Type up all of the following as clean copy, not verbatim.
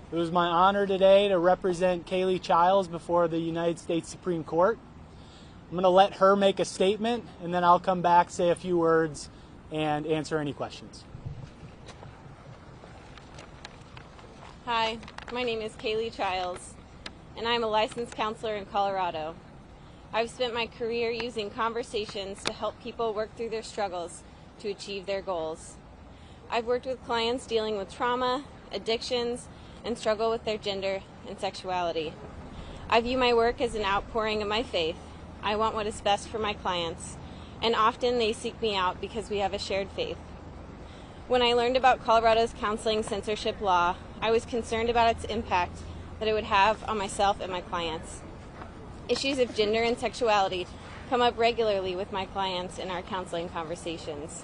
It was my honor today to represent Kaylee Childs before the United States Supreme Court. I'm going to let her make a statement, and then I'll come back, say a few words, and answer any questions. Hi, my name is Kaylee Childs, and I'm a licensed counselor in Colorado. I've spent my career using conversations to help people work through their struggles to achieve their goals. I've worked with clients dealing with trauma, addictions, and struggle with their gender and sexuality. I view my work as an outpouring of my faith. I want what is best for my clients, and often they seek me out because we have a shared faith. When I learned about Colorado's counseling censorship law, I was concerned about its impact that it would have on myself and my clients. Issues of gender and sexuality come up regularly with my clients in our counseling conversations.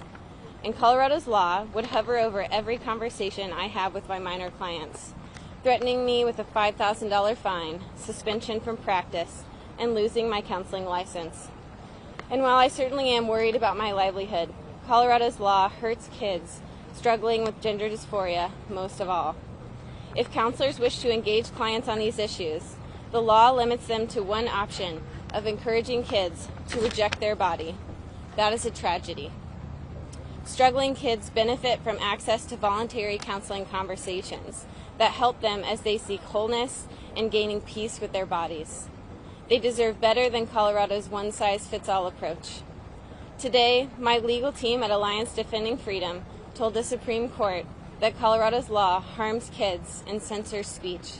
And Colorado's law would hover over every conversation I have with my minor clients, threatening me with a $5,000 fine, suspension from practice, and losing my counseling license. And while I certainly am worried about my livelihood, Colorado's law hurts kids struggling with gender dysphoria most of all. If counselors wish to engage clients on these issues, the law limits them to one option of encouraging kids to reject their body. That is a tragedy. Struggling kids benefit from access to voluntary counseling conversations that help them as they seek wholeness and gaining peace with their bodies. They deserve better than Colorado's one-size-fits-all approach. Today, my legal team at Alliance Defending Freedom told the Supreme Court that Colorado's law harms kids and censors speech.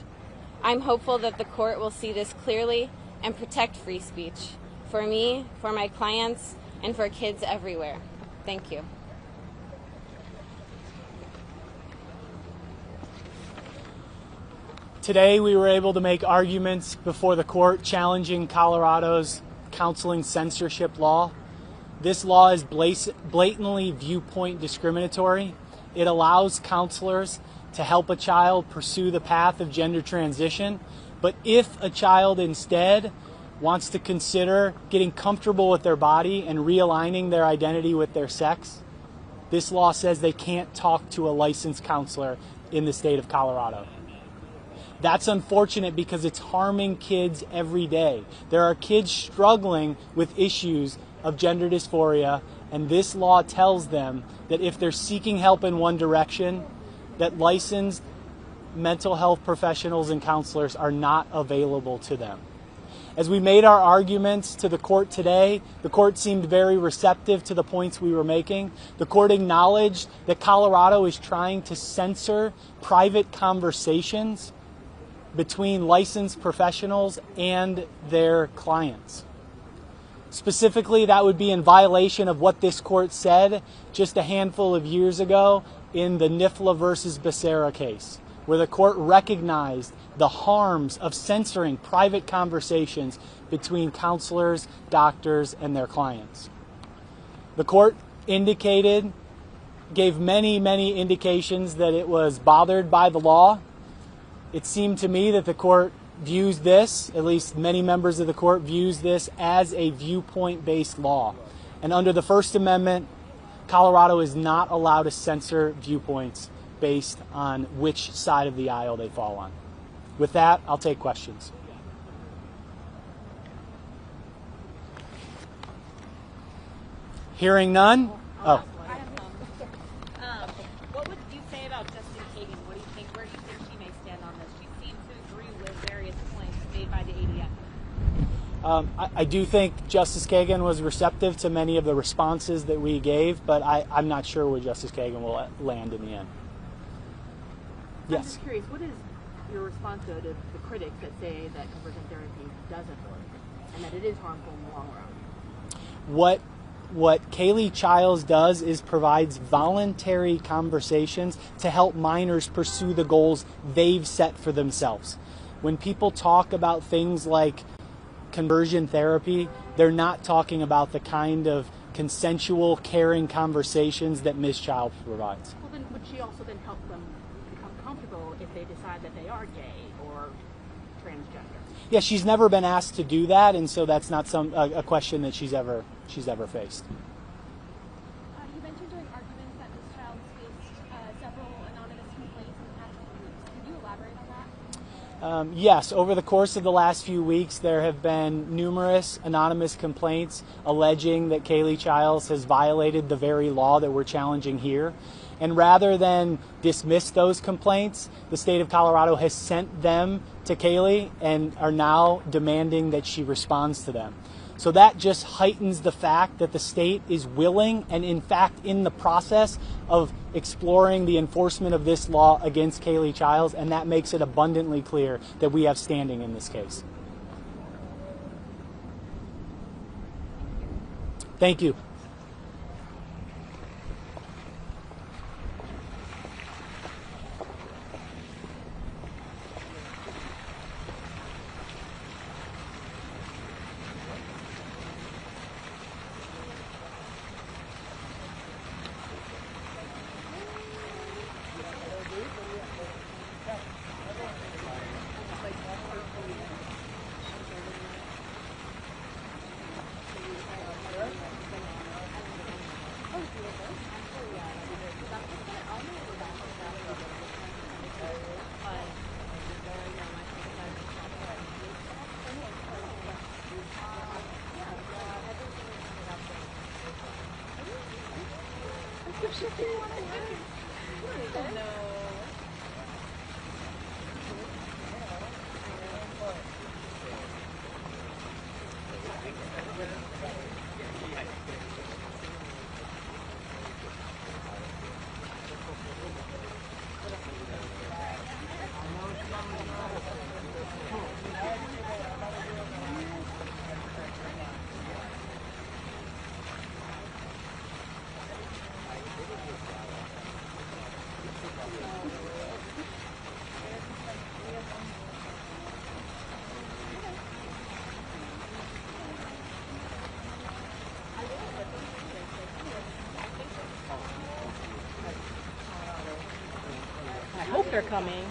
I'm hopeful that the court will see this clearly and protect free speech for me, for my clients, and for kids everywhere. Thank you. Today we were able to make arguments before the court challenging Colorado's counseling censorship law. This law is blatantly viewpoint discriminatory. It allows counselors to help a child pursue the path of gender transition, but if a child instead wants to consider getting comfortable with their body and realigning their identity with their sex, this law says they can't talk to a licensed counselor in the state of Colorado. That's unfortunate because it's harming kids every day. There are kids struggling with issues of gender dysphoria, and this law tells them that if they're seeking help in one direction, that licensed mental health professionals and counselors are not available to them. As we made our arguments to the court today, the court seemed very receptive to the points we were making. The court acknowledged that Colorado is trying to censor private conversations between licensed professionals and their clients. Specifically, that would be in violation of what this court said just a handful of years ago in the NIFLA versus Becerra case, where the court recognized the harms of censoring private conversations between counselors, doctors, and their clients. The court gave many indications that it was bothered by the law. It seemed to me that the court views this, at least many members of the court views this as a viewpoint-based law. And under the First Amendment, Colorado is not allowed to censor viewpoints based on which side of the aisle they fall on. With that, I'll take questions. Hearing none? Oh. What would you say about Justice Kagan? What do you think? Where do you think she may stand on this? She seems to agree with various points made by the ADF. I do think Justice Kagan was receptive to many of the responses that we gave, but I'm not sure where Justice Kagan will land in the end. Yes. I'm just curious, what is your response to the critics that say that conversion therapy doesn't work and that it is harmful in the long run? What Kaylee Childs does is provides voluntary conversations to help minors pursue the goals they've set for themselves. When people talk about things like conversion therapy, they're not talking about the kind of consensual, caring conversations that Ms. Childs provides. Well, then would she also then help them become comfortable if they decide that they are gay or transgender? Yeah, she's never been asked to do that, and so that's not a question that she's ever faced. You mentioned during arguments that Ms. Childs faced several anonymous complaints in the past few weeks. Could you elaborate on that? Yes, over the course of the last few weeks, there have been numerous anonymous complaints alleging that Kaylee Childs has violated the very law that we're challenging here. And rather than dismiss those complaints, the state of Colorado has sent them to Kaylee and are now demanding that she responds to them. So that just heightens the fact that the state is willing and in fact in the process of exploring the enforcement of this law against Kaylee Childs, and that makes it abundantly clear that we have standing in this case. Thank you. I hope they're coming.